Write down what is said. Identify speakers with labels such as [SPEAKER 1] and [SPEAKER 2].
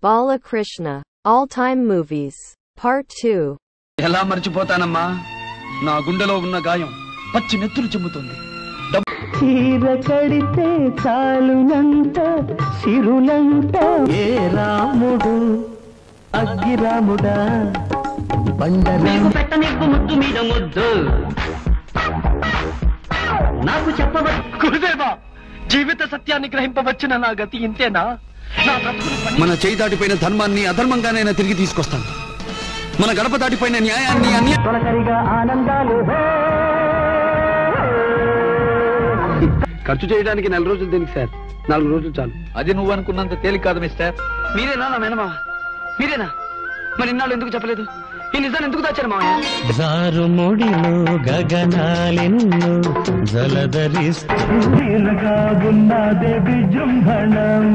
[SPEAKER 1] Balakrishna, All-Time Movies, Part 2.
[SPEAKER 2] ఎలా మర్చిపోతానమ్మా, నా గుండెలో ఉన్న గాయం పచ్చి నెత్తులు చెమ్ముతుంది.
[SPEAKER 3] చీర కడితే చాలునంట సిరులంట, ఏ రాముడు అగ్గిరాముడా బండలకు పెట్టనివ్వు ముద్దు మీద ముద్దు నాకు చెప్పవచ్చు.
[SPEAKER 2] గురుదేవా, జీవిత సత్యాన్ని గ్రహింపవచ్చిన నా గతి ఇంతేనా? మన చేయి దాటిపోయిన ధర్మాన్ని అధర్మంగానైనా తిరిగి తీసుకొస్తాను. మన గడప దాటిపోయిన న్యాయాన్ని
[SPEAKER 3] తొలకరిగా ఆనందాలు.
[SPEAKER 2] ఖర్చు చేయడానికి 4 రోజులు దేనికి సార్? 4 రోజులు చాలు. అది నువ్వు అనుకున్నంత తేలిక కాదు మిస్టర్. మీరేనా నా మేనమా? మీరేనా? మరి ఇన్నాళ్ళు ఎందుకు చెప్పలేదు? ఈ నిజాన్ని ఎందుకు దాచారు మామయ్య?
[SPEAKER 3] జారు ముడిలో గగనాలెన్ను జలధరిస్తూ విజృంభణం.